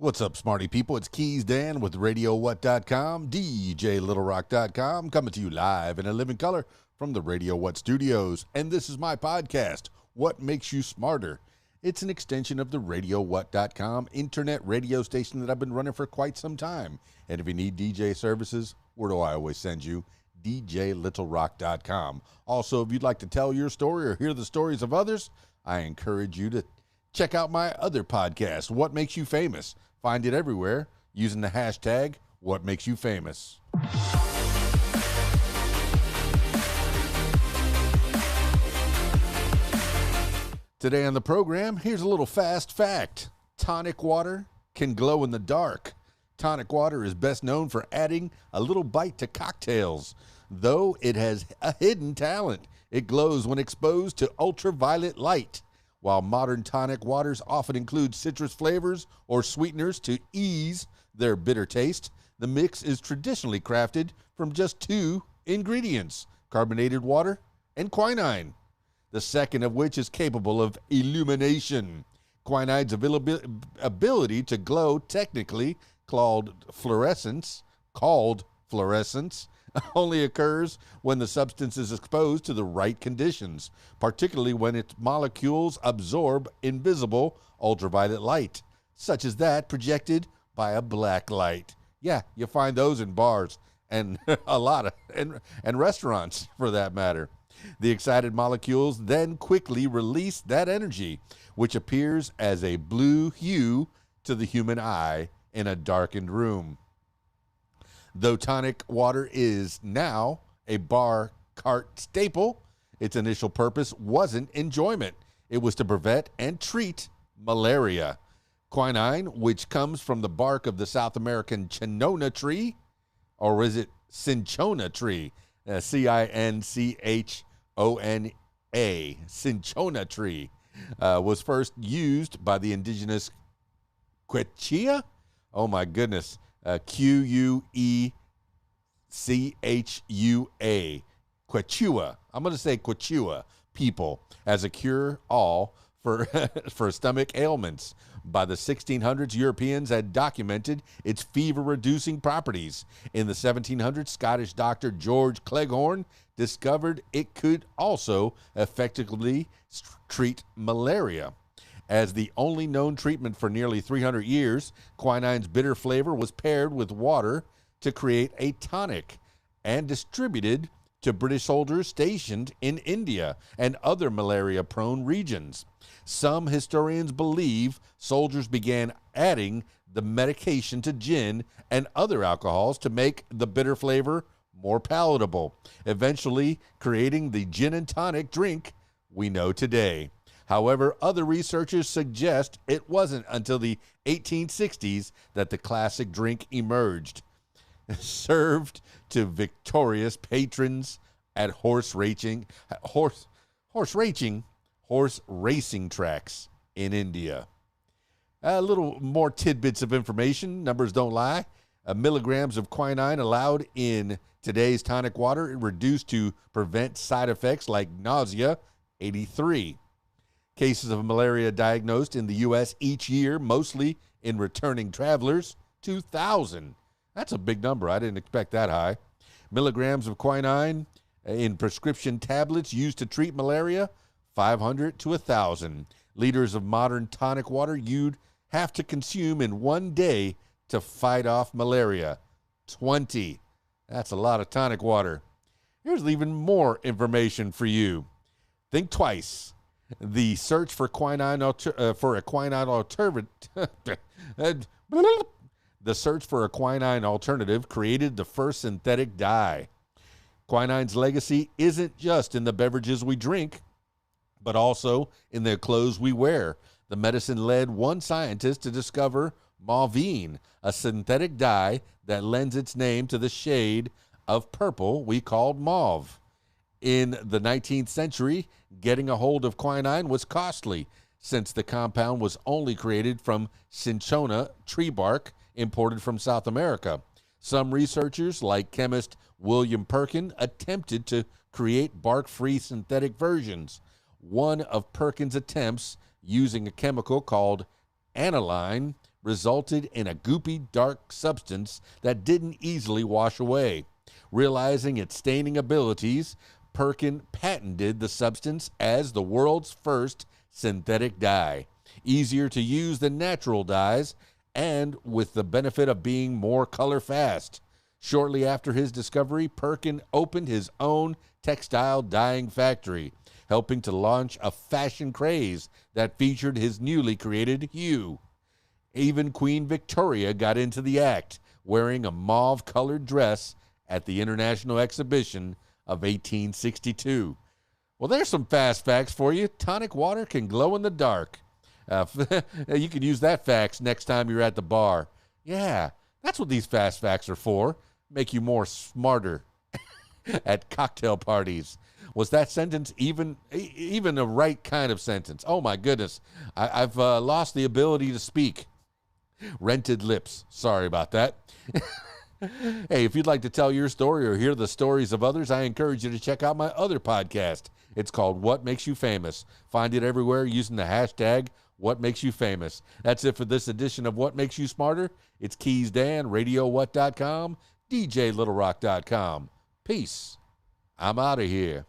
What's up, smarty people? It's KeysDAN with RadioWhat.com, DJLittleRock.com, coming to you live in a living color from the Radio What studios. And this is my podcast, What Makes You Smarter? It's an extension of the RadioWhat.com internet radio station that I've been running for quite some time. And if you need DJ services, where do I always send you? DJLittleRock.com. Also, if you'd like to tell your story or hear the stories of others, I encourage you to check out my other podcast, What Makes You Famous. Find it everywhere using the hashtag What Makes You Famous. Today on the program, here's a little fast fact. Tonic water can glow in the dark. Tonic water is best known for adding a little bite to cocktails. Though it has a hidden talent, it glows when exposed to ultraviolet light. While modern tonic waters often include citrus flavors or sweeteners to ease their bitter taste, the mix is traditionally crafted from just two ingredients, carbonated water and quinine, the second of which is capable of illumination. Quinine's ability to glow, technically called fluorescence, only occurs when the substance is exposed to the right conditions, particularly when its molecules absorb invisible ultraviolet light, such as that projected by a black light. Yeah, you find those in bars and a lot of and restaurants for that matter. The excited molecules then quickly release that energy, which appears as a blue hue to the human eye in a darkened room. Though tonic water is now a bar cart staple, its initial purpose wasn't enjoyment. It was to prevent and treat malaria. Quinine, which comes from the bark of the South American cinchona tree, or is it cinchona tree? C-I-N-C-H-O-N-A, cinchona tree, was first used by the indigenous Quechua. Oh my goodness. Queuchua, Quechua. I'm going to say Quechua people as a cure-all for for stomach ailments. By the 1600s, Europeans had documented its fever-reducing properties. In the 1700s, Scottish doctor George Cleghorn discovered it could also effectively treat malaria. As the only known treatment for nearly 300 years, quinine's bitter flavor was paired with water to create a tonic and distributed to British soldiers stationed in India and other malaria-prone regions. Some historians believe soldiers began adding the medication to gin and other alcohols to make the bitter flavor more palatable, eventually creating the gin and tonic drink we know today. However, other researchers suggest it wasn't until the 1860s that the classic drink emerged, served to victorious patrons at horse racing tracks in India. A little more tidbits of information. Numbers don't lie. Milligrams of quinine allowed in today's tonic water reduced to prevent side effects like nausea, 83. Cases of malaria diagnosed in the U.S. each year, mostly in returning travelers, 2,000. That's a big number. I didn't expect that high. Milligrams of quinine in prescription tablets used to treat malaria, 500 to 1,000. Liters of modern tonic water you'd have to consume in one day to fight off malaria, 20. That's a lot of tonic water. Here's even more information for you. Think twice. The search for quinine alternative created the first synthetic dye. Quinine's legacy isn't just in the beverages we drink, but also in the clothes we wear. The medicine led one scientist to discover mauvine, a synthetic dye that lends its name to the shade of purple we called mauve. In the 19th century, getting a hold of quinine was costly, since the compound was only created from cinchona tree bark imported from South America. Some researchers, like chemist William Perkin, attempted to create bark-free synthetic versions. One of Perkin's attempts, using a chemical called aniline, resulted in a goopy, dark substance that didn't easily wash away. Realizing its staining abilities, Perkin patented the substance as the world's first synthetic dye, easier to use than natural dyes, and with the benefit of being more color fast. Shortly after his discovery, Perkin opened his own textile dyeing factory, helping to launch a fashion craze that featured his newly created hue. Even Queen Victoria got into the act, wearing a mauve-colored dress at the International Exhibition of 1862. Well, there's some fast facts for you. Tonic water can glow in the dark. You can use that fact next time you're at the bar. Yeah, that's what these fast facts are for. Make you more smarter at cocktail parties. Was that sentence even a right kind of sentence? Oh, my goodness. I've lost the ability to speak. Rented lips. Sorry about that. Hey, if you'd like to tell your story or hear the stories of others, I encourage you to check out my other podcast. It's called What Makes You Famous. Find it everywhere using the hashtag What Makes You Famous. That's it for this edition of What Makes You Smarter. It's KeysDAN, RadioWhat.com, DJLittleRock.com. Peace. I'm out of here.